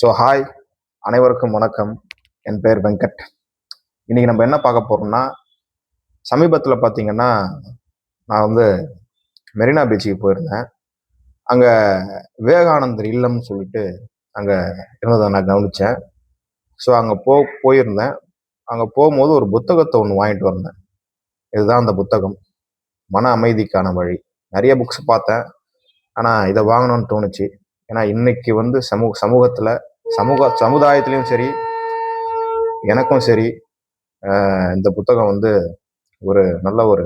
Hi, அனைவருக்கும் வணக்கம். என் பேர் வெங்கட். இன்னைக்கு நம்ம என்ன பார்க்க போறோம்னா, சமீபத்தில் பார்த்தீங்கன்னா, நான் மெரினா பீச்சுக்கு போயிருந்தேன். அங்க விவேகானந்தர் இல்லம்னு சொல்லிட்டு அங்க இருந்ததை நான் கவனிச்சேன். அங்க போயிருந்தேன். அங்க போகும்போது ஒரு புத்தகத்தை ஒன்று வாங்கிட்டு வந்தேன். இதுதான் அந்த புத்தகம், மன அமைதிக்கான வழி. நிறைய புக்ஸ் பார்த்தேன், ஆனா இதை வாங்கணும்னு தோணுச்சு. ஏன்னா இன்னைக்கு சமூகத்துல சமுதாயத்திலையும் சரி, எனக்கும் சரி, இந்த புத்தகம் ஒரு நல்ல ஒரு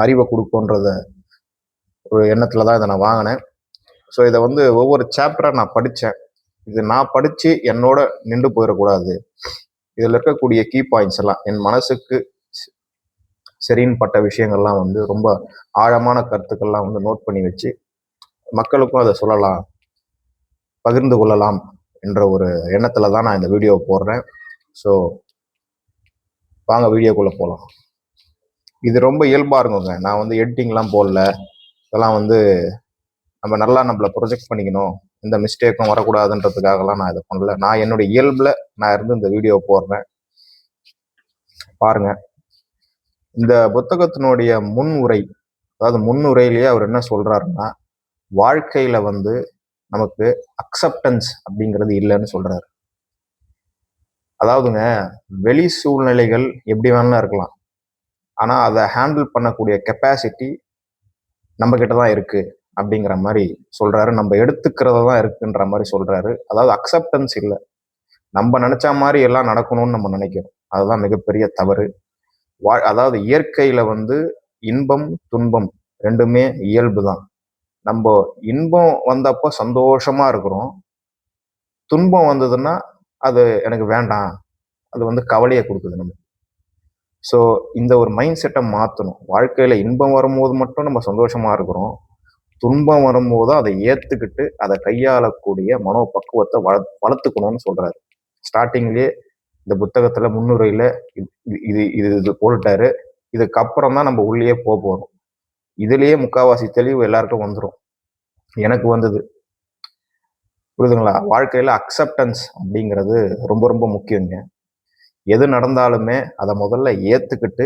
அறிவை கொடுக்கும்ன்றத ஒரு எண்ணத்துல தான் இதை நான் வாங்கினேன். இதை ஒவ்வொரு சாப்டரா நான் படித்தேன். இது நான் படித்து என்னோட நின்று போயிடக்கூடாது. இதில் இருக்கக்கூடிய கீ பாயிண்ட்ஸ் எல்லாம் என் மனசுக்கு சரின்னு பட்ட விஷயங்கள்லாம் ரொம்ப ஆழமான கருத்துக்கள்லாம் நோட் பண்ணி வச்சு மக்களுக்கும் அதை சொல்லலாம், பகிர்ந்து கொள்ளலாம் என்ற ஒரு எண்ணத்துல தான் நான் இந்த வீடியோவை போடுறேன். வாங்க வீடியோக்குள்ள போகலாம். இது ரொம்ப இயல்பா இருக்குங்க. நான் எடிட்டிங்லாம் போடல. இதெல்லாம் நம்ம நல்லா நம்மளை ப்ரொஜெக்ட் பண்ணிக்கணும், இந்த மிஸ்டேக்கும் வரக்கூடாதுன்றதுக்காகலாம் நான் இதை பண்ணல. நான் என்னுடைய இயல்புல நான் இருந்து இந்த வீடியோ போடுறேன். பாருங்க, இந்த புத்தகத்தினுடைய முன்னுரை, அதாவது முன்னுரையிலேயே அவர் என்ன சொல்றாருன்னா, வாழ்க்கையில நமக்கு அக்செப்டன்ஸ் அப்படிங்கிறது இல்லைன்னு சொல்றாரு. அதாவதுங்க, வெளி சூழ்நிலைகள் எப்படி வேணாலும் இருக்கலாம், ஆனா அதை ஹேண்டில் பண்ணக்கூடிய கெப்பாசிட்டி நம்ம கிட்ட தான் இருக்கு அப்படிங்கிற மாதிரி சொல்றாரு. நம்ம எடுத்துக்கிறத தான் இருக்குன்ற மாதிரி சொல்றாரு. அதாவது அக்செப்டன்ஸ் இல்லை, நம்ம நினைச்ச மாதிரி எல்லாம் நடக்கணும்னு நம்ம நினைக்கிறோம். அதுதான் மிகப்பெரிய தவறு. அதாவது இயற்கையில இன்பம் துன்பம் ரெண்டுமே இயல்பு தான். நம்ம இன்பம் வந்தப்போ சந்தோஷமா இருக்கிறோம், துன்பம் வந்ததுன்னா அது எனக்கு வேண்டாம், அது கவலையை கொடுக்குது நமக்கு. இந்த ஒரு மைண்ட் செட்டை மாற்றணும். வாழ்க்கையில இன்பம் வரும்போது மட்டும் நம்ம சந்தோஷமா இருக்கிறோம், துன்பம் வரும்போது அதை ஏத்துக்கிட்டு அதை கையாளக்கூடிய மனோபக்குவத்தை வளர்த்துக்கணும்னு சொல்றாரு. ஸ்டார்டிங்லயே இந்த புத்தகத்துல முன்னுரையில இது இது இது போட்டுட்டாரு. இதுக்கப்புறம் தான் நம்ம உள்ளே போறோம். இதுலயே முக்காவாசி தெளிவு எல்லாருக்கும் வந்துடும். எனக்கு வந்தது, புரியுதுங்களா? வாழ்க்கையில அக்செப்டன்ஸ் அப்படிங்கிறது ரொம்ப ரொம்ப முக்கியங்க. எது நடந்தாலுமே அதை முதல்ல ஏத்துக்கிட்டு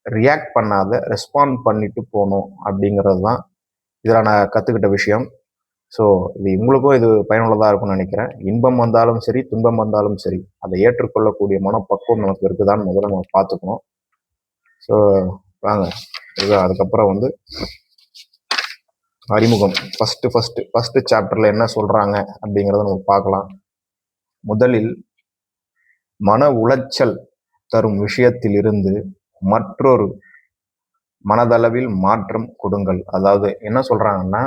ரியாக்ட் பண்ணாத ரெஸ்பாண்ட் பண்ணிட்டு போகணும் அப்படிங்கிறது தான் இதில் நான் கற்றுக்கிட்ட விஷயம். இது உங்களுக்கும் இது பயனுள்ளதாக இருக்கும்னு நினைக்கிறேன். இன்பம் வந்தாலும் சரி, துன்பம் வந்தாலும் சரி, அதை ஏற்றுக்கொள்ளக்கூடிய மனப்பக்குவம் நமக்கு இருக்குதான்னு முதல்ல நம்ம பார்த்துக்கணும். வாங்க, அதுக்கப்புறம் அறிமுகம். ஃபர்ஸ்ட் சாப்டர்ல என்ன சொல்றாங்க அப்படிங்கிறத நம்ம பார்க்கலாம். முதலில், மன உளைச்சல் தரும் விஷயத்தில் இருந்து மற்றொரு மனதளவில் மாற்றம் கொடுங்கள். அதாவது என்ன சொல்றாங்கன்னா,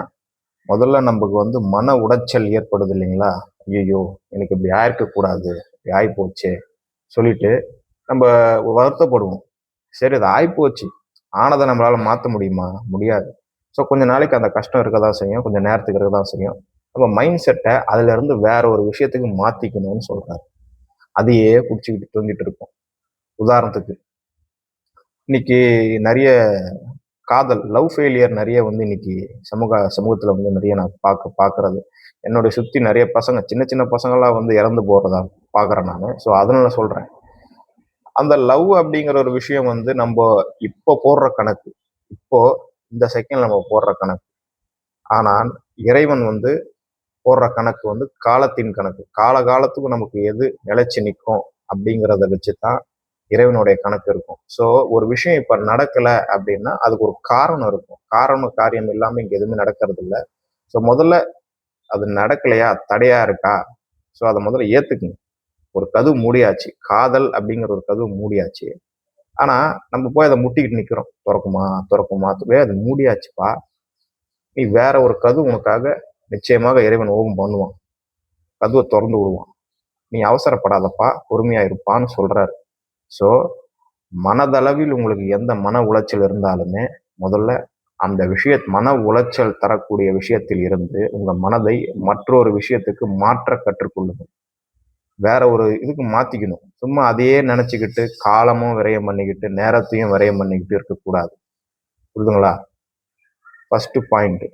முதல்ல நமக்கு மன உளைச்சல் ஏற்படுது இல்லைங்களா? ஐயோ எனக்கு இப்படி ஆயிருக்க கூடாது, இப்படி ஆயிப்போச்சே சொல்லிட்டு நம்ம வருத்தப்படுவோம். சரி, அது ஆயிப்போச்சு, ஆனதை நம்மளால மாற்ற முடியுமா? முடியாது. கொஞ்ச நாளைக்கு அந்த கஷ்டம் இருக்கதான் செய்யும், கொஞ்சம் நேரத்துக்கு இருக்கதான் செய்யும். நம்ம மைண்ட் செட்டை அதுல இருந்து வேற ஒரு விஷயத்துக்கு மாத்திக்கணும்னு சொல்றாரு. அதையே குடிச்சுக்கிட்டு தூங்கிட்டு இருக்கோம். உதாரணத்துக்கு, இன்னைக்கு நிறைய காதல், லவ் ஃபெயிலியர் நிறைய இன்னைக்கு சமூகத்துல நிறைய நான் பாக்குறது. என்னுடைய சுத்தி நிறைய பசங்க, சின்ன சின்ன பசங்களாம் இறந்து போறதா பாக்குறேன் நான். அதனால சொல்றேன், அந்த லவ் அப்படிங்கிற ஒரு விஷயம் நம்ம இப்போ போடுற கணக்கு, இப்போ இந்த செகண்ட் நம்ம போடுற கணக்கு. ஆனால் இறைவன் போடுற கணக்கு காலத்தின் கணக்கு. காலத்துக்கும் நமக்கு எது நிலைச்சு நிற்கும் அப்படிங்கிறத வச்சுதான் இறைவனுடைய கணக்கு இருக்கும். ஒரு விஷயம் இப்ப நடக்கல அப்படின்னா அதுக்கு ஒரு காரணம் இருக்கும். காரியம் இல்லாம இங்க எதுவுமே நடக்கிறது இல்லை. முதல்ல அது நடக்கலையா, தடையா இருக்கா, அதை முதல்ல ஏத்துக்குங்க. ஒரு கதவு மூடியாச்சு, காதல் அப்படிங்கிற ஒரு கதவு மூடியாச்சு. ஆனா நம்ம போய் அதை முட்டிக்கிட்டு நிக்கிறோம், திறக்குமா, அது மூடியாச்சுப்பா, நீ வேற ஒரு கதவு உனக்காக நிச்சயமாக இறைவன் ஓபன் பண்ணுவான், கதவை திறந்து விடுவான், நீ அவசரப்படாதப்பா, பொறுமையா இருப்பான்னு சொல்றாரு. மனதளவில் உங்களுக்கு எந்த மன உளைச்சல் இருந்தாலுமே முதல்ல அந்த மன உளைச்சல் தரக்கூடிய விஷயத்தில் இருந்து உங்க மனதை மற்றொரு விஷயத்துக்கு மாற்ற கற்றுக்கொள்ளுங்கள். வேற ஒரு இதுக்கு மாத்திக்கணும். சும்மா அதையே நினைச்சுக்கிட்டு காலமும் விரயம் பண்ணிக்கிட்டு நேரத்தையும் விரயம் பண்ணிக்கிட்டு இருக்கக்கூடாது. புரியுதுங்களா? First point.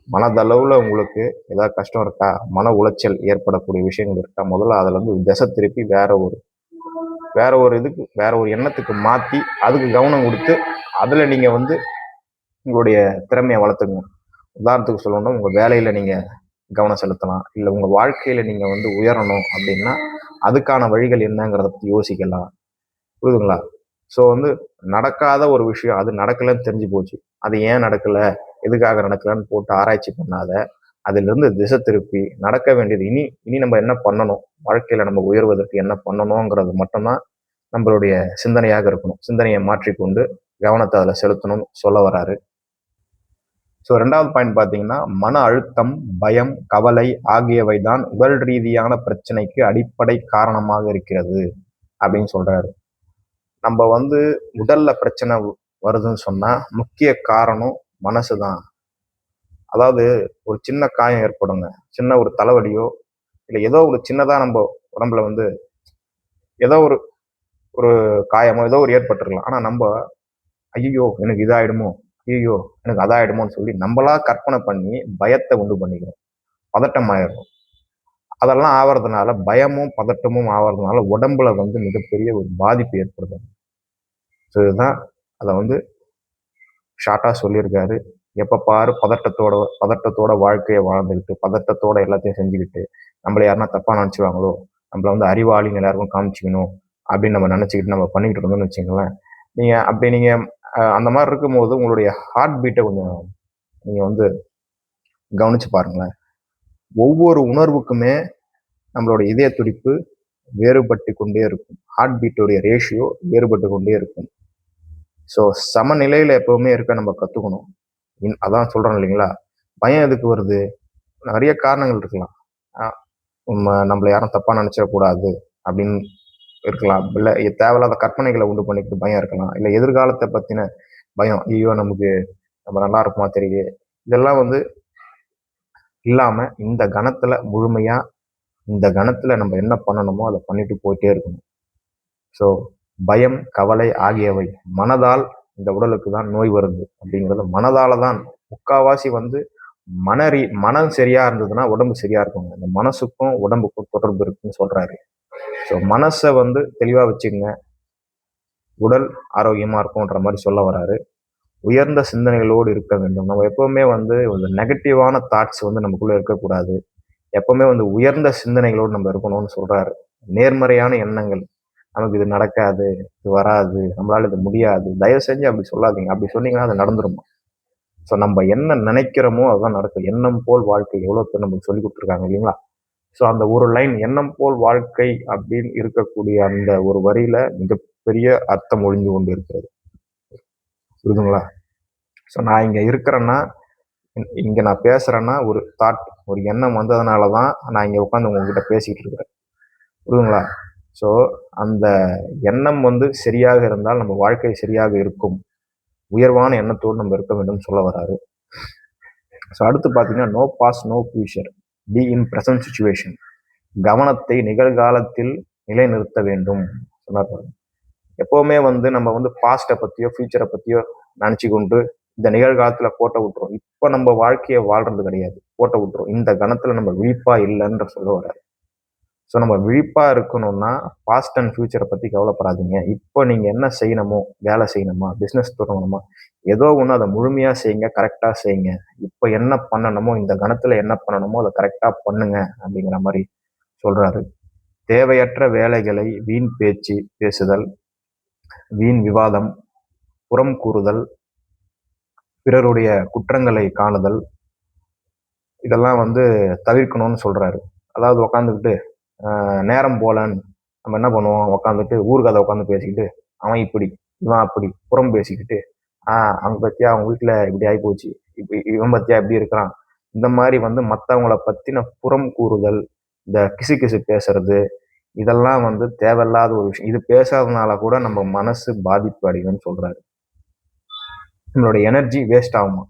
மனதளவில் உங்களுக்கு ஏதாவது கஷ்டம் இருக்கா, மன உளைச்சல் ஏற்படக்கூடிய விஷயங்கள் இருக்கா, முதல்ல அதில் வந்து திசை திருப்பி வேற ஒரு இதுக்கு வேற ஒரு எண்ணத்துக்கு மாற்றி அதுக்கு கவனம் கொடுத்து அதில் நீங்கள் வந்து உங்களுடைய திறமையை வளர்த்துங்க. உதாரணத்துக்கு சொல்லணும்னா உங்கள் வேலையில் நீங்கள் கவனம் செலுத்தலாம், இல்லை உங்கள் வாழ்க்கையில் நீங்கள் வந்து உயரணும் அப்படின்னா அதுக்கான வழிகள் என்னங்கிறத பற்றி யோசிக்கலாம். புரியுதுங்களா? ஸோ வந்து நடக்காத ஒரு விஷயம் அது நடக்கலைன்னு தெரிஞ்சு போச்சு, அது ஏன் நடக்கலை, எதுக்காக நடக்கலைன்னு போட்டு ஆராய்ச்சி பண்ணாத, அதிலிருந்து திசை திருப்பி நடக்க வேண்டியது இனி இனி நம்ம என்ன பண்ணணும், வாழ்க்கையில் நம்ம உயர்வதற்கு என்ன பண்ணணுங்கிறது மட்டும்தான் நம்மளுடைய சிந்தனையாக இருக்கணும். சிந்தனையை மாற்றிக்கொண்டு கவனத்தை அதில் செலுத்தணும்னு சொல்ல வராரு. ஸோ 2வது பாயிண்ட் பார்த்தீங்கன்னா, மன அழுத்தம், பயம், கவலை ஆகியவை தான் உடல் ரீதியான பிரச்சனைக்கு அடிப்படை காரணமாக இருக்கிறது அப்படின்னு சொல்றாரு. நம்ம வந்து உடல்ல பிரச்சனை வருதுன்னு சொன்னா முக்கிய காரணம் மனசு தான். அதாவது ஒரு சின்ன காயம் ஏற்படுங்க, சின்ன ஒரு தலைவலியோ, இல்லை ஏதோ ஒரு சின்னதா நம்ம உடம்புல வந்து ஏதோ ஒரு ஒரு காயமோ ஏதோ ஒரு ஏற்பட்டிருக்கலாம். ஆனா நம்ம ஐயோ எனக்கு இதாயிடுமோ, ஐயோ எனக்கு அதாயிடுமோன்னு சொல்லி நம்மளா கற்பனை பண்ணி பயத்தை உண்டு பண்ணிக்கிறோம், பதட்டம் ஆயிடும். அதெல்லாம் ஆவறதுனால, பயமும் பதட்டமும் ஆவறதுனால உடம்புல வந்து மிகப்பெரிய ஒரு பாதிப்பு ஏற்படுது. ஸோ இதுதான் அதை வந்து ஷார்ட்டா சொல்லியிருக்காரு. எப்ப பாரு பதட்டத்தோட வாழ்க்கையை வாழ்ந்துக்கிட்டு, பதட்டத்தோட எல்லாத்தையும் செஞ்சுக்கிட்டு, நம்மள யாருன்னா தப்பா நினைச்சுவாங்களோ, நம்மள வந்து அறிவாளின்னு எல்லாருக்கும் காமிச்சிக்கணும் அப்படின்னு நம்ம நினைச்சுக்கிட்டு நம்ம பண்ணிக்கிட்டு இருந்தோம்னு வச்சுங்களேன். நீங்க அந்த மாதிரி இருக்கும்போது உங்களுடைய ஹார்ட் பீட்டை கொஞ்சம் நீங்க வந்து கவனிச்சு பாருங்களேன். ஒவ்வொரு உணர்வுக்குமே நம்மளோட இதய துடிப்பு வேறுபட்டு கொண்டே இருக்கும். ஹார்ட் பீட்டோடைய ரேஷியோ வேறுபட்டு கொண்டே இருக்கும். ஸோ சமநிலையில எப்பவுமே இருக்க நம்ம கத்துக்கணும். அதான் சொல்றேன் இல்லைங்களா, பயம் எதுக்கு வருது, நிறைய காரணங்கள் இருக்கலாம். நம்மள யாரும் தப்பா நினைச்சிடக்கூடாது அப்படின்னு இருக்கலாம், இல்லை தேவையில்லாத கற்பனைகளை உண்டு பண்ணிக்கிட்டு பயம் இருக்கலாம், இல்லை எதிர்காலத்தை பத்தின பயம், ஐயோ நமக்கு நம்ம நல்லா இருக்குமா தெரியுது. இதெல்லாம் வந்து இல்லாம இந்த கணத்துல முழுமையா இந்த கணத்துல நம்ம என்ன பண்ணணுமோ அதை பண்ணிட்டு போயிட்டே இருக்கணும். ஸோ பயம், கவலை ஆகியவை மனதால் இந்த உடலுக்கு தான் நோய் வருது அப்படிங்கிறது மனதால தான். முக்காவாசி வந்து மனம் சரியா இருந்ததுன்னா உடம்பு சரியா இருக்குங்க. இந்த மனசுக்கும் உடம்புக்கும் தொடர்பு இருக்குன்னு சொல்றாரு. ஸோ மனசை வந்து தெளிவா வச்சுக்கங்க, உடல் ஆரோக்கியமா இருக்கும்ன்ற மாதிரி சொல்ல வராரு. உயர்ந்த சிந்தனைகளோடு இருக்க வேண்டும். நம்ம எப்பவுமே வந்து ஒரு நெகட்டிவான தாட்ஸ் வந்து நமக்குள்ள இருக்கக்கூடாது. எப்பவுமே வந்து உயர்ந்த சிந்தனைகளோடு நம்ம இருக்கணும்னு சொல்றாரு. நேர்மறையான எண்ணங்கள், நமக்கு இது நடக்காது, இது வராது, நம்மளால இது முடியாது, தயவு செஞ்சு அப்படி சொல்லாதீங்க. அப்படி சொன்னீங்கன்னா அது நடந்துருமா? ஸோ நம்ம என்ன நினைக்கிறோமோ அதுதான் நடக்கும். எண்ணம் போல் வாழ்க்கை எவ்வளோ பேர் நமக்கு சொல்லி கொடுத்துருக்காங்க இல்லைங்களா? ஸோ அந்த ஒரு லைன் எண்ணம் போல் வாழ்க்கை அப்படின்னு இருக்கக்கூடிய அந்த ஒரு வரியில மிகப்பெரிய அர்த்தம் ஒழிஞ்சு கொண்டு இருக்கிறது. புரியுதுங்களா? ஸோ நான் இங்க இருக்கிறேன்னா, இங்க நான் பேசுறேன்னா ஒரு தாட், ஒரு எண்ணம் வந்ததுனால தான் நான் இங்க உட்காந்து உங்ககிட்ட பேசிக்கிட்டு இருக்கிறேன். புரியுதுங்களா? ஸோ அந்த எண்ணம் வந்து சரியாக இருந்தால் நம்ம வாழ்க்கை சரியாக இருக்கும். உயர்வான எண்ணத்தோடு நம்ம இருக்க வேண்டும் சொல்ல வராரு. ஸோ அடுத்து பார்த்தீங்கன்னா, no past no future, be in present situation. கவனத்தை நிகழ்காலத்தில் நிலைநிறுத்த வேண்டும் சொன்னார். எப்பவுமே வந்து நம்ம வந்து பாஸ்ட்டை பத்தியோ ஃபியூச்சரை பத்தியோ நினைச்சு கொண்டு இந்த நிகழ்காலத்துல கோட்டை விட்டுரும். இப்ப நம்ம வாழ்க்கையை வாழ்றது கிடையாது, கோட்டை விட்டுரும். இந்த கணத்துல நம்ம விழிப்பா இல்லைன்ற சொல்ல வராது. ஸோ நம்ம விழிப்பா இருக்கணும்னா பாஸ்ட் அண்ட் ஃபியூச்சரை பத்தி கவலைப்படாதீங்க. இப்போ நீங்க என்ன செய்யணுமோ, வேலை செய்யணுமா, பிசினஸ் தொடங்கணுமா, ஏதோ ஒன்று அதை முழுமையா செய்யுங்க, கரெக்டா செய்யுங்க. இப்போ என்ன பண்ணணுமோ, இந்த கணத்துல என்ன பண்ணணுமோ அதை கரெக்டா பண்ணுங்க அப்படிங்கிற மாதிரி சொல்றாரு. தேவையற்ற வேலைகளை வீண் பேச்சு பேசுதல், வீண் விவாதம், புறம் கூறுதல், பிறருடைய குற்றங்களை காணுதல், இதெல்லாம் வந்து தவிர்க்கணும்னு சொல்றாரு. அதாவது உக்காந்துக்கிட்டு நேரம் போலன்னு நம்ம என்ன பண்ணுவோம், உக்காந்துட்டு ஊர்கதை உட்காந்து பேசிக்கிட்டு அவன் இப்படி இவன் அப்படி புறம் பேசிக்கிட்டு அவங்க பத்தியா அவங்க வீட்டுல இப்படி ஆகி போச்சு, இப்படி இவன் பத்தியா இப்படி இருக்கிறான், இந்த மாதிரி வந்து மற்றவங்கள பத்தின புறம் கூறுதல், இந்த கிசு கிசு பேசுறது, இதெல்லாம் வந்து தேவையில்லாத ஒரு விஷயம். இது பேசாதனால கூட நம்ம மனசு பாதிப்பு அடையும்னு சொல்றாரு. நம்மளோட எனர்ஜி வேஸ்ட் ஆகுமா?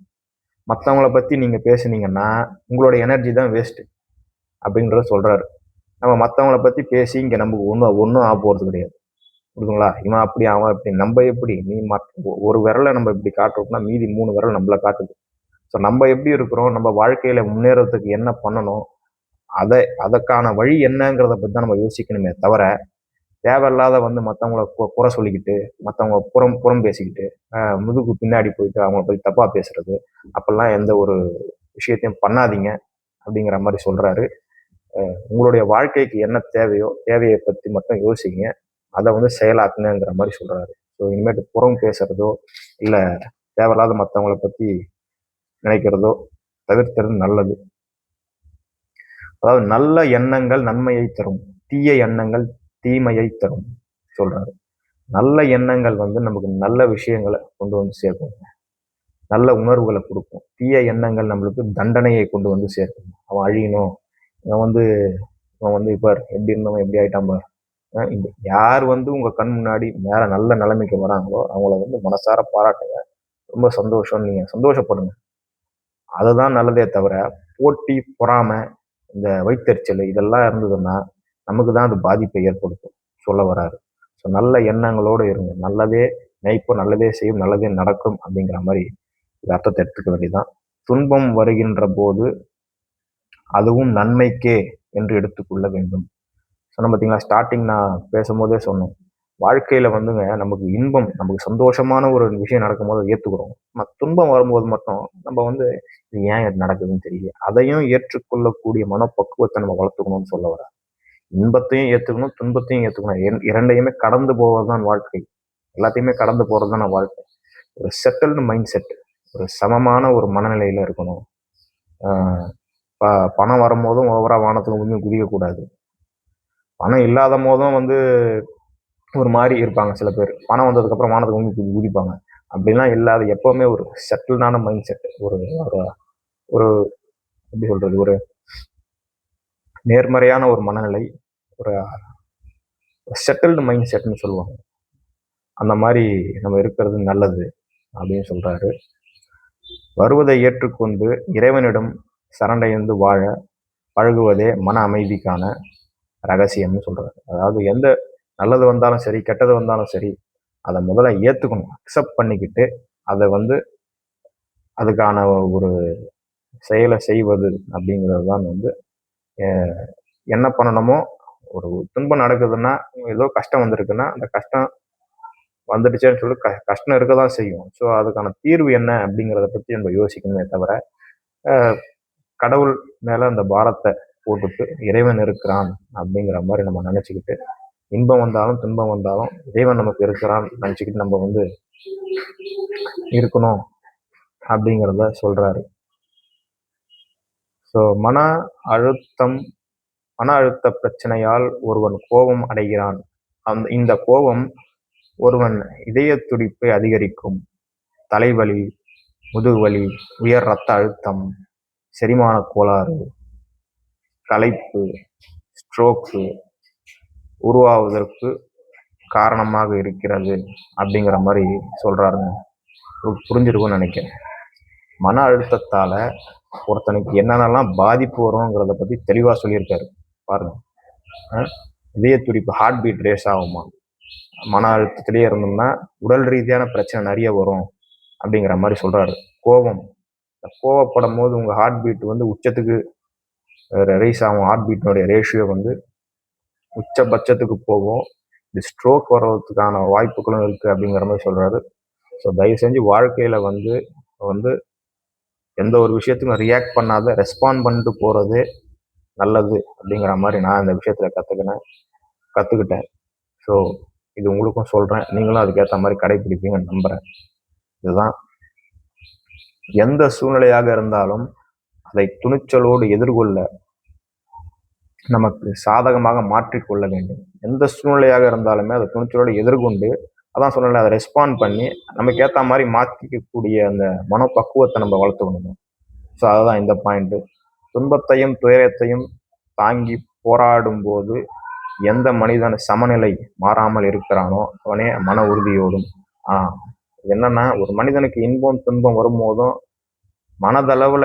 மற்றவங்கள பத்தி நீங்க பேசுனீங்கன்னா உங்களோட எனர்ஜி தான் வேஸ்ட் அப்படின்றத சொல்றாரு. நம்ம மற்றவங்கள பத்தி பேசி இங்க நமக்கு ஒன்றும் ஆக போறது கிடையாது. புரியுதுங்களா? இவன் அப்படி அவன் அப்படி, நம்ம எப்படி, நீ ஒரு விரலை நம்ம இப்படி காட்டுறோம்னா மீதி 3 விரல் நம்மள காட்டுது. ஸோ நம்ம எப்படி இருக்கிறோம், நம்ம வாழ்க்கையில முன்னேறதுக்கு என்ன பண்ணணும், அதற்கான வழி என்னங்கிறத பற்றி தான் நம்ம யோசிக்கணுமே தவிர, தேவையில்லாத வந்து மற்றவங்கள குறை சொல்லிக்கிட்டு, மற்றவங்க புறம் புறம் பேசிக்கிட்டு, முதுகு பின்னாடி போயிட்டு அவங்கள பற்றி தப்பா பேசுறது, அப்பெல்லாம் எந்த ஒரு விஷயத்தையும் பண்ணாதீங்க அப்படிங்கிற மாதிரி சொல்றாரு. உங்களுடைய வாழ்க்கைக்கு என்ன தேவையோ தேவையை பற்றி மட்டும் யோசிங்க, அதை வந்து செயலாக்குங்கிற மாதிரி சொல்றாரு. ஸோ இனிமேட்டு புறம் பேசுறதோ இல்லை தேவையில்லாத மற்றவங்கள பற்றி நினைக்கிறதோ தவிர்க்கிறது நல்லது. அதாவது நல்ல எண்ணங்கள் நன்மையை தரும், தீய எண்ணங்கள் தீமையை தரும் சொல்றாரு. நல்ல எண்ணங்கள் வந்து நமக்கு நல்ல விஷயங்களை கொண்டு வந்து சேர்க்கும், நல்ல உணர்வுகளை கொடுக்கும். தீய எண்ணங்கள் நம்மளுக்கு தண்டனையை கொண்டு வந்து சேர்க்கும். அவன் அழியணும், இவன் வந்து இப்போ எப்படி இருந்தவன் எப்படி ஆயிட்டான் பார். யார் வந்து உங்க கண் முன்னாடி மேல நல்ல நிலைமைக்கு வராங்களோ அவங்கள வந்து மனசார பாராட்டுங்க, ரொம்ப சந்தோஷம், நீங்க சந்தோஷப்படுங்க. அதுதான் நல்லதே தவிர போட்டி பொறாமை இந்த வைத்தறிச்சல் இதெல்லாம் இருந்ததுன்னா நமக்கு தான் அது பாதிப்பை ஏற்படுத்தும் சொல்ல வராரு. ஸோ நல்ல எண்ணங்களோடு இருங்க, நல்லதே நினைப்போம், நல்லதே செய்யும், நல்லதே நடக்கும் அப்படிங்கிற மாதிரி இது அர்த்தத்தை எடுத்துக்க வேண்டியதுதான். துன்பம் வருகின்ற போது அதுவும் நன்மைக்கே என்று எடுத்துக்கொள்ள வேண்டும். சொன்ன பார்த்தீங்களா, ஸ்டார்டிங் நான் பேசும்போதே சொன்னேன், வாழ்க்கையில வந்துங்க நமக்கு இன்பம், நமக்கு சந்தோஷமான ஒரு விஷயம் நடக்கும்போது அதை ஏற்றுக்கிறோம். துன்பம் வரும்போது மட்டும் நம்ம வந்து இது ஏன் இது நடக்குதுன்னு தெரியல, அதையும் ஏற்றுக்கொள்ளக்கூடிய மனப்பக்குவத்தை நம்ம வளர்த்துக்கணும்னு சொல்ல வர. இன்பத்தையும் ஏற்றுக்கணும், துன்பத்தையும் ஏற்றுக்கணும், இரண்டையுமே கடந்து போவதுதான் வாழ்க்கை. எல்லாத்தையுமே கடந்து போறது தான் வாழ்க்கை. ஒரு செட்டில்டு மைண்ட் செட், ஒரு சமமான ஒரு மனநிலையில இருக்கணும். பணம் வரும்போதும் ஓவரா வானத்துக்கு கொஞ்சம் குதிக்கக்கூடாது, பணம் இல்லாத போதும் வந்து ஒரு மாதிரி இருப்பாங்க சில பேர், பணம் வந்ததுக்கு அப்புறம் வானத்துக்கு வந்து குதிப்பாங்க. அப்படிலாம் இல்லாத எப்பவுமே ஒரு செட்டில்டான மைண்ட் செட், ஒரு ஒரு எப்படி சொல்றது, ஒரு நேர்மறையான ஒரு மனநிலை, ஒரு செட்டில்டு மைண்ட் செட்னு சொல்லுவாங்க, அந்த மாதிரி நம்ம இருக்கிறது நல்லது அப்படின்னு சொல்றாரு. வருவதை ஏற்றுக்கொண்டு இறைவனிடம் சரண்டைந்து வாழ பழகுவதே மன அமைதிக்கான ரகசியம்னு சொல்றாரு. அதாவது எந்த நல்லது வந்தாலும் சரி கெட்டது வந்தாலும் சரி அதை முதல்ல ஏற்றுக்கணும், அக்செப்ட் பண்ணிக்கிட்டு அதை வந்து அதுக்கான ஒரு செயலை செய்வது அப்படிங்கிறது தான் வந்து என்ன பண்ணணுமோ. ஒரு துன்பம் நடக்குதுன்னா, ஏதோ கஷ்டம் வந்திருக்குன்னா அந்த கஷ்டம் வந்துடுச்சேன்னு சொல்லி கஷ்டம் இருக்க தான் செய்யும். ஸோ அதுக்கான தீர்வு என்ன அப்படிங்கிறத பற்றி நம்ம யோசிக்கணுமே தவிர, கடவுள் மேலே அந்த பாரத்தை போட்டுட்டு இறைவன் இருக்கிறான் அப்படிங்கிற மாதிரி நம்ம நினச்சிக்கிட்டு, இன்பம் வந்தாலும் துன்பம் வந்தாலும் இறைவன் நமக்கு இருக்கிறான் நினச்சிக்கிட்டு நம்ம வந்து இருக்கணும் அப்படிங்கிறத சொல்றாரு. ஸோ மன அழுத்த பிரச்சனையால் ஒருவன் கோபம் அடைகிறான். இந்த கோபம் ஒருவன் இதய துடிப்பை அதிகரிக்கும், தலைவலி, முதுகுவலி, உயர் இரத்த அழுத்தம், செரிமான கோளாறு, களைப்பு, ஸ்ட்ரோக்கு உருவாவதற்கு காரணமாக இருக்கிறது அப்படிங்கிற மாதிரி சொல்றாருங்க. புரிஞ்சிருக்கும்னு நினைக்கிறேன். மன அழுத்தத்தால ஒருத்தனுக்கு என்னென்னலாம் பாதிப்பு வருங்கிறத பத்தி தெளிவா சொல்லியிருக்காரு பாருங்க. இதய துடிப்பு, ஹார்ட் பீட் ரேஸ் ஆகுமா, மன அழுத்தத்திலேயே இருந்தோம்னா உடல் ரீதியான பிரச்சனை நிறைய வரும் அப்படிங்கிற மாதிரி சொல்றாரு. கோவப்படும் போது உங்க ஹார்ட் பீட் வந்து உச்சத்துக்கு ரைஸ் ஆகும், ஹார்ட் பீட்டினுடைய ரேஷியோ வந்து உச்சபட்சத்துக்கு போகும், இது ஸ்ட்ரோக் வர்றதுக்கான வாய்ப்புகளும் இருக்கு அப்படிங்கிற மாதிரி சொல்றாரு. ஸோ தயவு செஞ்சு வாழ்க்கையில வந்து வந்து எந்த ஒரு விஷயத்துக்கும் ரியாக்ட் பண்ணாத ரெஸ்பாண்ட் பண்ணிட்டு போறது நல்லது அப்படிங்கிற மாதிரி நான் இந்த விஷயத்துல கத்துக்கிட்டேன். ஸோ இது உங்களுக்கும் சொல்றேன், நீங்களும் அதுக்கேற்ற மாதிரி கடைபிடிப்பீங்கன்னு நம்புறேன். இதுதான், எந்த சூழ்நிலையாக இருந்தாலும் அதை துணிச்சலோடு எதிர்கொள்ள நமக்கு சாதகமாக மாற்றிக்கொள்ள வேண்டும். எந்த சூழ்நிலையாக இருந்தாலுமே அதை துணிச்சலோடு எதிர்கொண்டு, அதான் சொன்னல, அதை ரெஸ்பாண்ட் பண்ணி நமக்கு ஏற்ற மாதிரி மாற்றிக்கக்கூடிய அந்த மனப்பக்குவத்தை நம்ம வளர்த்துக்கணும். ஸோ அதுதான் இந்த பாயிண்ட். துன்பத்தையும் துயரத்தையும் தாங்கி போராடும் போது எந்த மனிதன் சமநிலை மாறாமல் இருக்கிறானோ அவனே மன உறுதியோடும். என்னன்னா, ஒரு மனிதனுக்கு இன்பம் துன்பம் வரும்போதும் மனதளவுல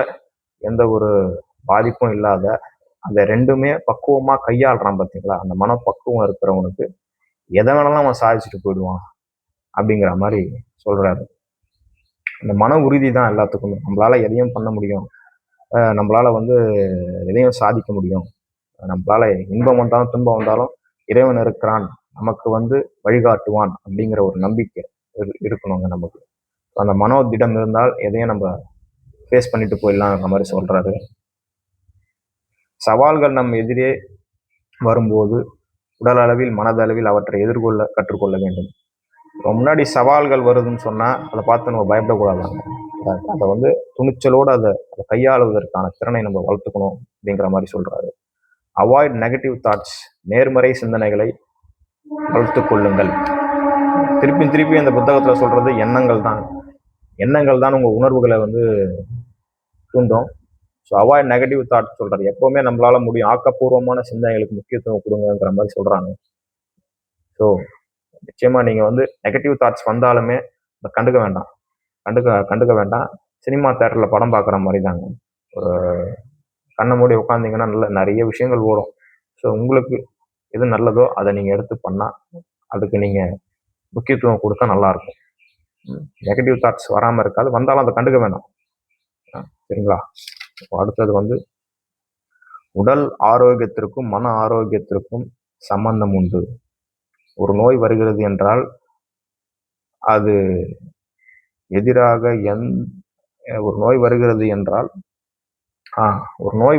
எந்த ஒரு பாதிப்பும் இல்லாத அந்த ரெண்டுமே பக்குவமா கையாளுறான் பார்த்தீங்களா, அந்த மனப்பக்குவம் இருக்கிறவனுக்கு எதை வேணாலும் அவன் சாதிச்சுட்டு போயிடுவான் அப்படிங்கிற மாதிரி சொல்றாரு. இந்த மன உறுதி தான் எல்லாத்துக்குமே. நம்மளால எதையும் பண்ண முடியும், நம்மளால வந்து எதையும் சாதிக்க முடியும், நம்மளால இன்பம் வந்தாலும் துன்பம் வந்தாலும் இறைவன் இருக்கிறான், நமக்கு வந்து வழிகாட்டுவான் அப்படிங்கிற ஒரு நம்பிக்கை இருக்கணுங்க நமக்கு. அந்த மனோதிடம் இருந்தால் எதையும் நம்ம ஃபேஸ் பண்ணிட்டு போயிடலாம்ன்ற மாதிரி சொல்றாரு. சவால்கள் நம் எதிரே வரும்போது உடல் அளவில் மனதளவில் அவற்றை எதிர்கொள்ள கற்றுக்கொள்ள வேண்டும். முன்னாடி சவால்கள் வருதுன்னு சொன்னா அதை பார்த்து நம்ம பயப்படக்கூடாதாங்க. அதை வந்து துணிச்சலோடு அதை கையாளுவதற்கான திறனை நம்ம வளர்த்துக்கணும் அப்படிங்கிற மாதிரி சொல்றாரு. அவாய்ட் நெகட்டிவ் தாட்ஸ், நேர்மறை சிந்தனைகளை வளர்த்து கொள்ளுங்கள். திருப்பி அந்த புத்தகத்துல சொல்றது எண்ணங்கள் தான். எண்ணங்கள் தான் உங்க உணர்வுகளை வந்து தூண்டும். ஸோ அவாய்ட் நெகட்டிவ் தாட் சொல்றாரு. எப்பவுமே நம்மளால முடியும், ஆக்கப்பூர்வமான சிந்தனைகளுக்கு முக்கியத்துவம் கொடுங்கிற மாதிரி சொல்றாங்க. ஸோ நிச்சயமா நீங்க வந்து நெகட்டிவ் தாட்ஸ் வந்தாலுமே கண்டுக்க வேண்டாம், கண்டுக்க வேண்டாம். சினிமா தேட்டர்ல படம் பார்க்குற மாதிரி தாங்க. ஒரு கண்ணை மூடி உட்காந்தீங்கன்னா நிறைய விஷயங்கள் ஓடும். ஸோ உங்களுக்கு எது நல்லதோ அதை நீங்க எடுத்து பண்ணா அதுக்கு நீங்க முக்கியத்துவம் கொடுத்தா நல்லா இருக்கும். நெகட்டிவ் தாட்ஸ் வராம இருக்காது, வந்தாலும் அதை கண்டுக்க வேண்டாம். சரிங்களா? அடுத்தது வந்து உடல் ஆரோக்கியத்திற்கும் மன ஆரோக்கியத்திற்கும் சம்பந்தம் உண்டு. ஒரு நோய் வருகிறது என்றால் அது எதிராக ஒரு நோய் வருகிறது என்றால் ஒரு நோய்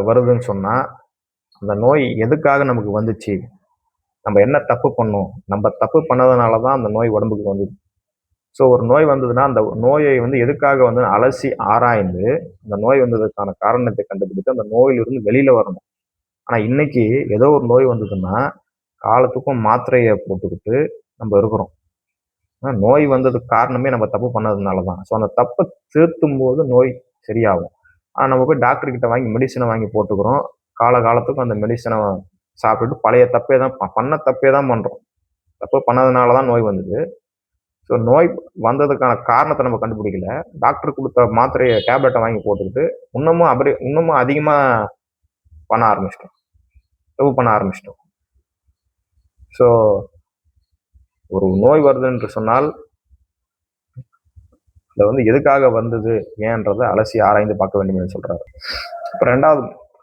வருதுன்னு சொன்னா அந்த நோய் எதுக்காக நமக்கு வந்துச்சு, நம்ம என்ன தப்பு பண்ணோம், நம்ம தப்பு பண்ணதுனாலதான் அந்த நோய் உடம்புக்கு வந்தது. ஸோ ஒரு நோய் வந்ததுன்னா அந்த நோயை வந்து எதுக்காக வந்து அலசி ஆராய்ந்து அந்த நோய் வந்ததுக்கான காரணத்தை கண்டுபிடித்து அந்த நோயிலிருந்து வெளியில வரணும். ஆனா இன்னைக்கு ஏதோ ஒரு நோய் வந்ததுன்னா காலத்துக்கும் மாத்திரையை போட்டுக்கிட்டு நம்ம இருக்கிறோம். நோய் வந்ததுக்கு காரணமே நம்ம தப்பு பண்ணதுனாலதான். ஸோ அந்த தப்பை திருத்தும் போது நோய் சரியாகும். ஆனா நம்ம போய் டாக்டர் கிட்ட வாங்கி மெடிசனை வாங்கி போட்டுக்கிறோம். காலத்துக்கும் அந்த மெடிசனை சாப்பிட்டுட்டு பழைய தப்பே தான் பண்றோம். தப்பு பண்ணதுனாலதான் நோய் வந்தது. ஸோ நோய் வந்ததுக்கான காரணத்தை நம்ம கண்டுபிடிக்கல, டாக்டர் கொடுத்த மாத்திரையை டேப்லெட்டை வாங்கி போட்டுக்கிட்டு இன்னமும் அதிகமா பண்ண ஆரம்பிச்சிட்டோம், தப்பு பண்ண ஆரம்பிச்சிட்டோம். ஸோ ஒரு நோய் வருது என்று சொன்னால் அதை வந்து எதுக்காக வந்தது ஏன்றதை அலசி ஆராய்ந்து பார்க்க வேண்டும் என்று சொல்றாரு.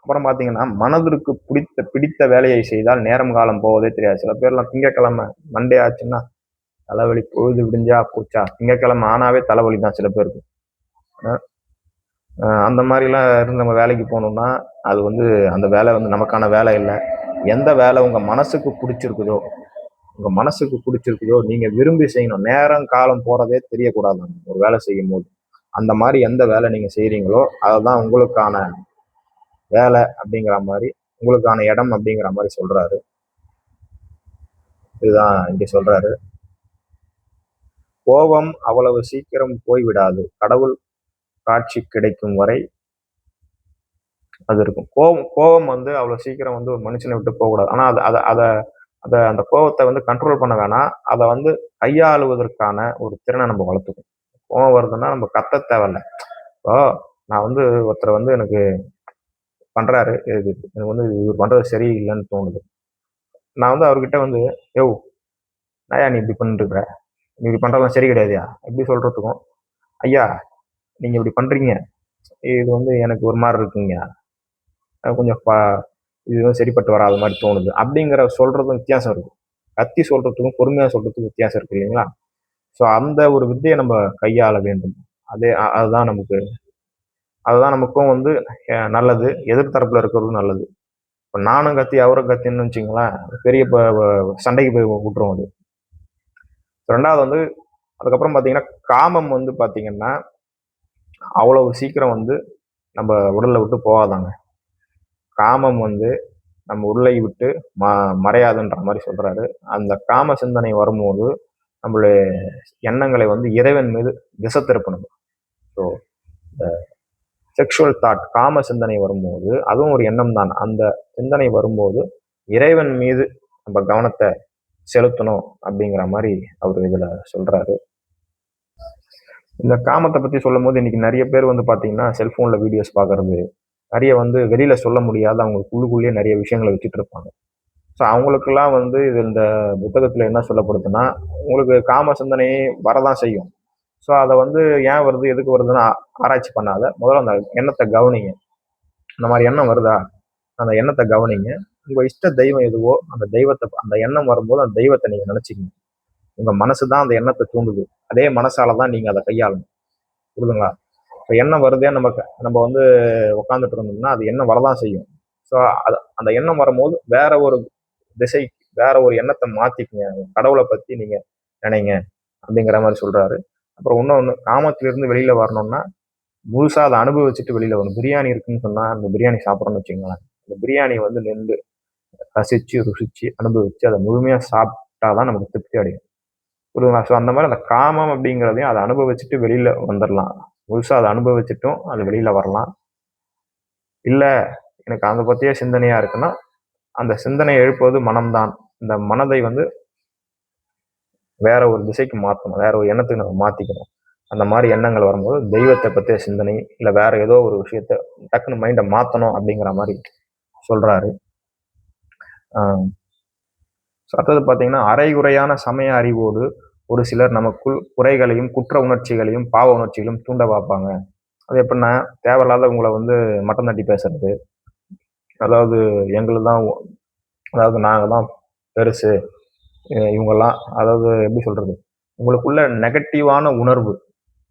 அப்புறம் பார்த்தீங்கன்னா மனதிற்கு பிடித்த வேலையை செய்தால் நேரம் காலம் போவதே தெரியாது. சில பேர்லாம் திங்கக்கிழமை மண்டே ஆச்சுன்னா தலைவலி, பொழுது விடிஞ்சா போச்சா, திங்கக்கிழமை ஆனாவே தலைவலி தான் சில பேருக்கு. அந்த மாதிரிலாம் இருந்து நம்ம வேலைக்கு போனோம்னா அது வந்து அந்த வேலை வந்து நமக்கான வேலை இல்லை. எந்த வேலை உங்க மனசுக்கு பிடிச்சிருக்குதோ நீங்க விரும்பி செய்யணும். நேரம் காலம் போறதே தெரியக்கூடாது ஒரு வேலை செய்யும் போது. அந்த மாதிரி எந்த வேலை நீங்க செய்யறீங்களோ அதுதான் உங்களுக்கான வேலை அப்படிங்கிற மாதிரி, உங்களுக்கான இடம் அப்படிங்கிற மாதிரி சொல்றாரு. இதுதான் இங்க சொல்றாரு. கோபம் அவ்வளவு சீக்கிரம் போய்விடாது, கடவுள் காட்சி கிடைக்கும் வரை அது இருக்கும். கோபம் வந்து அவ்வளவு சீக்கிரம் வந்து ஒரு மனுஷனை விட்டு போகக்கூடாது. ஆனா அந்த கோபத்தை வந்து கண்ட்ரோல் பண்ண வேணாம், அதை வந்து கையாளுவதற்கான ஒரு திறனை நம்ம வளர்த்துக்கணும். கோபம் வருதுன்னா நம்ம கத்த தேவையில்ல. இப்போ நான் வந்து ஒருத்தர் வந்து எனக்கு பண்றாரு, எனக்கு வந்து இவர் பண்றது சரியில்லைன்னு தோணுது. நான் வந்து அவர்கிட்ட வந்து நாயா நீ இப்படி பண்ணிட்டு நீ இப்படி பண்றதெல்லாம் சரி கிடையாதுயா எப்படி சொல்றதுக்கும், ஐயா நீங்க இப்படி பண்றீங்க, இது வந்து எனக்கு ஒரு மாதிரி இருக்குங்க, கொஞ்சம் இது சரிப்பட்டு வராத மாதிரி தோணுது அப்படிங்கிற சொல்றதும் வித்தியாசம் இருக்கு. கத்தி சொல்றதுக்கும் பொறுமையா சொல்றதுக்கும் வித்தியாசம் இருக்கு இல்லைங்களா? ஸோ அந்த ஒரு வித்தையை நம்ம கையாள வேண்டும். அதுதான் நமக்கும் வந்து நல்லது, எதிர்த்தரப்புல இருக்கிறதும் நல்லது. இப்போ நானும் கத்தி அவரும் கத்தின்னு வச்சுங்களேன், பெரிய சண்டைக்கு போய் விட்டுரும் அது. ரெண்டாவது வந்து அதுக்கப்புறம் பார்த்தீங்கன்னா காமம் வந்து பார்த்தீங்கன்னா அவ்வளவு சீக்கிரம் வந்து நம்ம உடலை விட்டு போகாதாங்க. காமம் வந்து நம்ம உடலை விட்டு மறையாதுன்ற மாதிரி சொல்றாரு. அந்த காம சிந்தனை வரும்போது நம்மளுடைய எண்ணங்களை வந்து இறைவன் மீது திசை திருப்பணும். ஸோ இந்த செக்ஷுவல் தாட், காம சிந்தனை வரும்போது அதுவும் ஒரு எண்ணம் தான். அந்த சிந்தனை வரும்போது இறைவன் மீது நம்ம கவனத்தை செலுத்தணும் அப்படிங்கிற மாதிரி அவர் இதுல சொல்றாரு. இந்த காமத்தை பத்தி சொல்லும் போது இன்னைக்கு நிறைய பேர் வந்து பாத்தீங்கன்னா செல்போன்ல வீடியோஸ் பாக்குறது, நிறைய வந்து வெளியில சொல்ல முடியாத அவங்க உள்ளுக்குள்ளேயே நிறைய விஷயங்களை வச்சுட்டு இருப்பாங்க. ஸோ அவங்களுக்கெல்லாம் வந்து இது இந்த புத்தகத்துல என்ன சொல்லப்படுதுன்னா, உங்களுக்கு காம சிந்தனையே வரதான் செய்யும். ஸோ அதை வந்து ஏன் வருது எதுக்கு வருதுன்னு ஆராய்ச்சி பண்ணாத, முதல்ல அந்த எண்ணத்தை கவனிங்க. இந்த மாதிரி எண்ணம் வருதா, அந்த எண்ணத்தை கவனிங்க. உங்க இஷ்ட தெய்வம் எதுவோ அந்த தெய்வத்தை, அந்த எண்ணம் வரும்போது அந்த தெய்வத்தை நீங்க நினைச்சுக்கங்க. உங்க மனசு தான் அந்த எண்ணத்தை தூண்டுது, அதே மனசால தான் நீங்க அதை கையாளணும். புரியுதுங்களா? இப்போ எண்ணம் வருதே, நம்ம வந்து உட்காந்துட்டு இருந்தோம்னா அது எண்ணம் வரதான் செய்யும். ஸோ அது அந்த எண்ணம் வரும்போது வேற ஒரு திசை, வேற ஒரு எண்ணத்தை மாத்திக்குங்க. கடவுளை பத்தி நீங்க நினைங்க அப்படிங்கிற மாதிரி சொல்றாரு. அப்புறம் இன்னொன்று, காமத்திலிருந்து வெளியில வரணும்னா முழுசா அதை அனுபவிச்சுட்டு வெளியில வரணும். பிரியாணி இருக்குன்னு சொன்னா அந்த பிரியாணி சாப்பிட்றோம்னு வச்சுக்கோங்களேன், அந்த பிரியாணி வந்து நின்று ரசிச்சு ருசிச்சு அனுபவிச்சு அதை முழுமையா சாப்பிட்டாதான் நமக்கு திருப்தி அடையும். புரியுதுங்களா? ஸோ அந்த மாதிரி அந்த காமம் அப்படிங்கிறதையும் அதை அனுபவிச்சுட்டு வெளியில வந்துடலாம். முழுசா அதை அனுபவிச்சுட்டும் அது வெளியில வரலாம். இல்ல எனக்கு அதை பத்தியே சிந்தனையா இருக்குன்னா, அந்த சிந்தனையை எழுப்புவது மனம்தான். இந்த மனதை வந்து வேற ஒரு திசைக்கு மாற்றணும், வேற ஒரு எண்ணத்துக்கு நம்ம மாத்திக்கணும். அந்த மாதிரி எண்ணங்கள் வரும்போது தெய்வத்தை பற்றிய சிந்தனை இல்லை வேற ஏதோ ஒரு விஷயத்த டக்குன்னு மைண்டை மாற்றணும் அப்படிங்கிற மாதிரி சொல்றாரு. அடுத்தது பார்த்தீங்கன்னா, அரைகுறையான சமய அறிவோடு ஒரு சிலர் நமக்குள் குறைகளையும் குற்ற உணர்ச்சிகளையும் பாவ உணர்ச்சிகளையும் தூண்ட பார்ப்பாங்க. அது எப்படின்னா, தேவையில்லாத உங்களை வந்து மட்டம் தட்டி பேசுறது, அதாவது எங்களுக்கு தான், அதாவது நாங்கள் தான் பெருசு, இவங்கெல்லாம், அதாவது எப்படி சொல்றது, உங்களுக்குள்ள நெகட்டிவான உணர்வு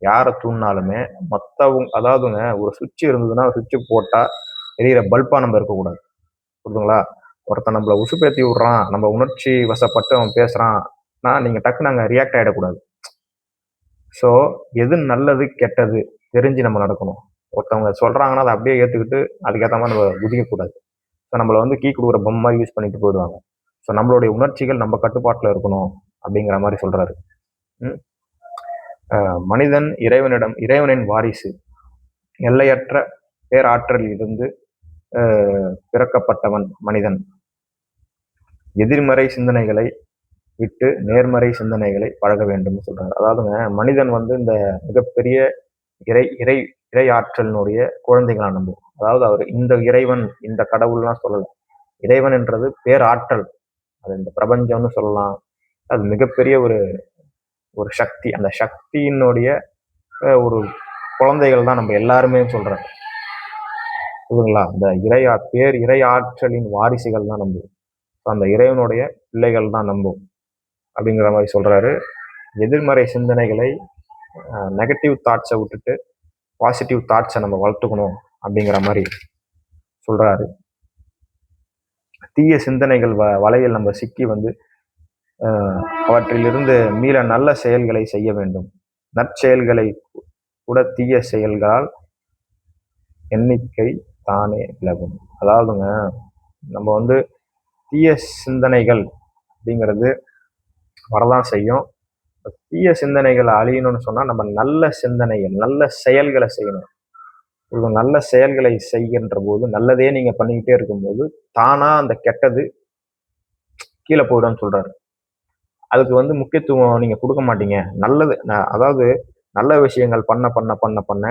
யாரை தூண்டினாலுமே மற்றவங்க, அதாவதுங்க ஒரு சுவிட்ச் இருந்ததுன்னா சுவிட்சு போட்டால் எரியிற பல்பாக நம்ம இருக்கக்கூடாது. புரியுதுங்களா? ஒருத்தன் நம்மளை உசுப்பேத்தி விடுறான், நம்ம உணர்ச்சி வசப்பட்டு அவன் பேசுறான்னா நீங்க டக்குன்னு அங்கே ரியாக்ட் ஆகிடக்கூடாது. ஸோ எது நல்லது கெட்டது தெரிஞ்சு நம்ம நடக்கணும். ஒருத்தவங்க சொல்றாங்கன்னா அதை அப்படியே ஏற்றுக்கிட்டு அதுக்கேற்ற மாதிரி நம்ம குதிக்கக்கூடாது. ஸோ நம்மளை வந்து கீ கொடுக்குற பொம்மை யூஸ் பண்ணிட்டு போயிடுவாங்க. ஸோ நம்மளுடைய உணர்ச்சிகள் நம்ம கட்டுப்பாட்டில் இருக்கணும் அப்படிங்கிற மாதிரி சொல்றாரு. மனிதன் இறைவனின் வாரிசு, எல்லையற்ற பேராற்றலில் இருந்து பிறக்கப்பட்டவன் மனிதன். எதிர்மறை சிந்தனைகளை விட்டு நேர்மறை சிந்தனைகளை பழக வேண்டும் சொல்றாரு. அதாவதுங்க, மனிதன் வந்து இந்த மிகப்பெரிய இறை இறை இறை ஆற்றலினுடைய குழந்தைகளா நம்பும். அதாவது அவர் இந்த இறைவன் இந்த கடவுள்லாம் சொல்லலை. இறைவன் என்றது பேராற்றல், அது இந்த பிரபஞ்சம்னு சொல்லலாம். அது மிகப்பெரிய ஒரு ஒரு சக்தி. அந்த சக்தியினுடைய ஒரு குழந்தைகள் தான் நம்ம எல்லாருமே சொல்றாங்க. புரியுதுங்களா? இந்த இறை ஆற்றலின் வாரிசுகள் தான் நம்புவோம். அந்த இறைவனுடைய பிள்ளைகள் தான் நம்பும் அப்படிங்கிற மாதிரி சொல்றாரு. எதிர்மறை சிந்தனைகளை, நெகட்டிவ் தாட்ஸை விட்டுட்டு பாசிட்டிவ் தாட்ஸை நம்ம வளர்த்துக்கணும் அப்படிங்கிற மாதிரி சொல்றாரு. தீய சிந்தனைகள் வலையில் நம்ம சிக்கி வந்து அவற்றிலிருந்து மீள நல்ல செயல்களை செய்ய வேண்டும். நற்செயல்களை கூட தீய செயல்களால் எண்ணிக்கை தானே விலகும். அதாவதுங்க, நம்ம வந்து தீய சிந்தனைகள் அப்படிங்கிறது வரதான் செய்யும். தீய சிந்தனைகளை அழியணும்னு சொன்னா நம்ம நல்ல சிந்தனைகள் நல்ல செயல்களை செய்யணும். நல்ல செயல்களை செய்கின்ற போது, நல்லதே நீங்க பண்ணிக்கிட்டே இருக்கும்போது தானா அந்த கெட்டது கீழே போயிடும்னு சொல்றாரு. அதுக்கு வந்து முக்கியத்துவம் நீங்க கொடுக்க மாட்டீங்க. நல்லது, அதாவது நல்ல விஷயங்கள் பண்ண பண்ண பண்ண பண்ண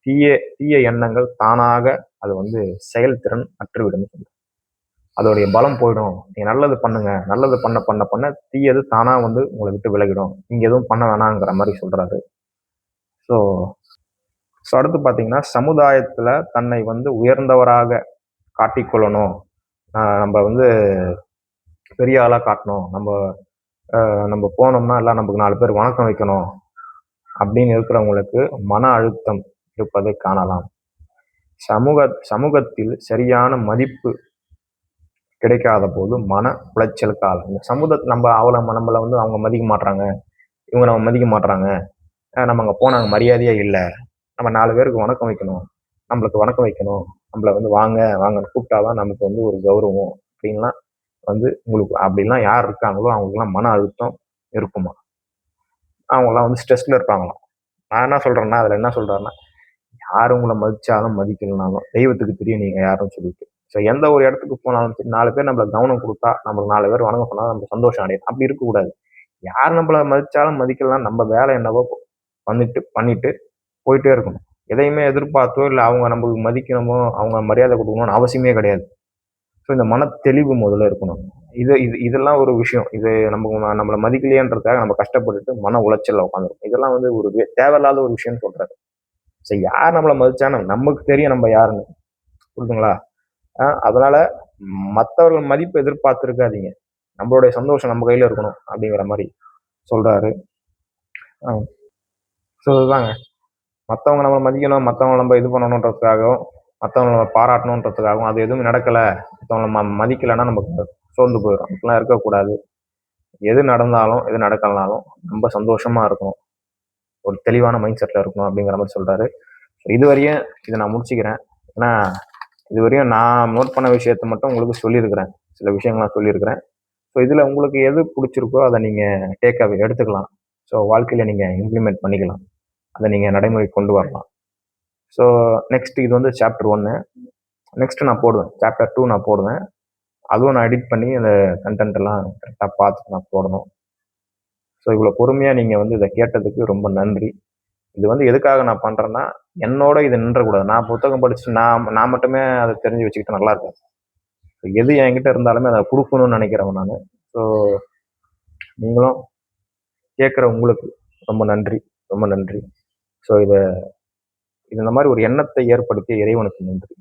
தீய தீய எண்ணங்கள் தானாக அது வந்து செயல்திறன் அற்றுவிடும். அதோடைய பலம் போயிடும். நீங்க நல்லது பண்ணுங்க, நல்லது பண்ண பண்ண பண்ண தீயது தானா வந்து உங்களை விட்டு விலகிடும். நீங்க எதுவும் பண்ண வேணாங்கிற மாதிரி சொல்றாரு. ஸோ அடுத்து பார்த்தீங்கன்னா, சமுதாயத்துல தன்னை வந்து உயர்ந்தவராக காட்டிக்கொள்ளணும், நம்ம வந்து பெரிய ஆளா காட்டணும், நம்ம போனோம்னா எல்லாம் நமக்கு 4 பேர் வணக்கம் வைக்கணும் அப்படின்னு இருக்கிறவங்களுக்கு மன அழுத்தம் இருப்பதை காணலாம். சமூகத்தில் சரியான மதிப்பு கிடைக்காத போது மன உளைச்சலுக்கு ஆகும். இந்த சமூகத்தில் நம்மளை வந்து அவங்க மதிக்க மாட்டாங்க, இவங்க நம்ம மதிக்க மாட்டாங்க, நம்ம அங்கே போனாங்க மரியாதையே இல்லை, நம்ம 4 பேருக்கு வணக்கம் வைக்கணும், நம்மளுக்கு வணக்கம் வைக்கணும், நம்மளை வந்து வாங்க வாங்கன்னு கூப்பிட்டாதான் நமக்கு வந்து ஒரு கௌரவம் அப்படின்லாம் வந்து உங்களுக்கு அப்படின்லாம் யார் இருக்காங்களோ அவங்களுக்குலாம் மன அழுத்தம் இருக்குமா, அவங்களாம் வந்து ஸ்ட்ரெஸ்ல இருப்பாங்களாம். நான் என்ன சொல்றேன்னா, அதில் என்ன சொல்றாருன்னா, யார் உங்களை மதிச்சாலும் மதிக்கலனாலும் தெய்வத்துக்கு தெரியும் நீங்க யாருன்னு சொல்லிட்டு. ஸோ எந்த ஒரு இடத்துக்கு போனாலும் சரி, 4 பேர் நம்மளை கவனம் கொடுத்தா, நம்மளுக்கு 4 பேர் வணக்கம் சொன்னா நம்ம சந்தோஷம் அடையும். அப்படி இருக்கக்கூடாது. யார் நம்மளை மதிச்சாலும் மதிக்கலாம், நம்ம வேலை என்னவோ பண்ணிட்டு போயிட்டே இருக்கணும். எதையுமே எதிர்பார்த்தோ இல்லை அவங்க நம்மளுக்கு மதிக்கணுமோ அவங்க மரியாதை கொடுக்கணும்னு அவசியமே கிடையாது. ஸோ இந்த மனத்தெளிவு முதல்ல இருக்கணும். இதெல்லாம் ஒரு விஷயம். இது நம்மள மதிக்கலையேன்றதுக்காக நம்ம கஷ்டப்பட்டுட்டு மன உளைச்சல்ல உட்காந்துருக்கோம். இதெல்லாம் வந்து ஒரு தேவையில்லாத ஒரு விஷயம்னு சொல்றாரு. சரி, யார் நம்மள மதிச்சான்னு நமக்கு தெரியும் நம்ம யாருன்னு. புரியுதுங்களா? அதனால மத்தவர்கள் மதிப்பு எதிர்பார்த்திருக்காதீங்க. நம்மளுடைய சந்தோஷம் நம்ம கையில இருக்கணும் அப்படிங்கிற மாரி சொல்றாரு. அ ஸோ இதுதாங்க. மத்தவங்க நம்மள மதிக்கணும், மத்தவங்கள நம்ம இது பண்ணணுன்றதுக்காகவும், மத்தவங்கள நம்ம பாராட்டணுன்றதுக்காகவும், அது எதுவும் நடக்கல, மத்தவங்கள மதிக்கலன்னா நமக்கு சோர்ந்து போயிரும். அப்படிலாம் இருக்கக்கூடாது. எது நடந்தாலும், எது நடக்கலனாலும் ரொம்ப சந்தோஷமா இருக்கணும். ஒரு தெளிவான மைண்ட் செட்ல இருக்கணும் அப்படிங்கிற மாரி சொல்றாரு. இதுவரையும் இத நான் முடிச்சுக்கிறேன். ஏன்னா, இதுவரையும் நான் நோட் பண்ண விஷயத்த மட்டும் உங்களுக்கு சொல்லியிருக்கிறேன். சில விஷயங்கள் நான் சொல்லியிருக்கிறேன். ஸோ இதுல உங்களுக்கு எது புடிச்சிருக்கோ அத நீங்க டேக் அவே எடுத்துக்கலாம். ஸோ வாழ்க்கையில நீங்க இம்ப்ளிமெண்ட் பண்ணிக்கலாம். அத நீங்க நடைமுறைக்கு கொண்டு வரலாம். ஸோ நெக்ஸ்ட் இது வந்து சாப்டர் 1. நெக்ஸ்ட் நான் போடுவேன். சாப்டர் 2 நான் போடுவேன். அதுவும் நான் எடிட் பண்ணி அந்த கன்டென்ட் எல்லாம் கரெக்ட்டா பார்த்து நான் போடணும். ஸோ இவ்வளோ பொறுமையா நீங்க வந்து இத கேட்டதுக்கு ரொம்ப நன்றி. இது வந்து எதுக்காக நான் பண்றேன்னா, என்னோட இது நின்றக்கூடாது. நான் புத்தகம் படிச்சுட்டு நான் நான் மட்டுமே அத தெரிஞ்சு வச்சுக்கிட்டா நல்லா இருக்காது. எது என்கிட்ட இருந்தாலுமே அத குடுக்கணும்னு நெனைக்கிறவன் நானு. ஸோ நீங்களும் கேட்கிற உங்களுக்கு ரொம்ப நன்றி. ரொம்ப நன்றி. ஸோ இது இந்த மாரி ஒரு எண்ணத்தை ஏற்படுத்திய இறைவனுக்கு நன்றி.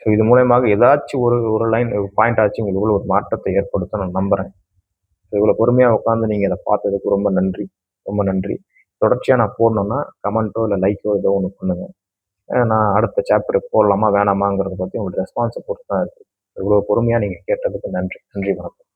ஸோ இது மூலியமாக ஏதாச்சும் ஒரு ஒரு லைன் பாயிண்ட் ஆச்சும் உங்களுக்குள்ள ஒரு மாற்றத்தை ஏற்படுத்தும் நான் நம்புறேன். இவ்வளோ பொறுமையா உட்காந்து நீங்க இத பார்த்ததுக்கு ரொம்ப நன்றி. ரொம்ப நன்றி. தொடர்ச்சியா நான் போடணும்னா கமெண்ட்டோ இல்ல லைக்கோ ஏதோ ஒண்ணு பண்ணுங்க. நான் அடுத்த சாப்டர் போடலாமா வேணாமாங்கிறத பத்தி உங்களோட ரெஸ்பான்ஸ பொறுத்து தான் இருக்கு. இவ்வளோ பொறுமையா நீங்க கேட்டதுக்கு நன்றி. நன்றி, வணக்கம்.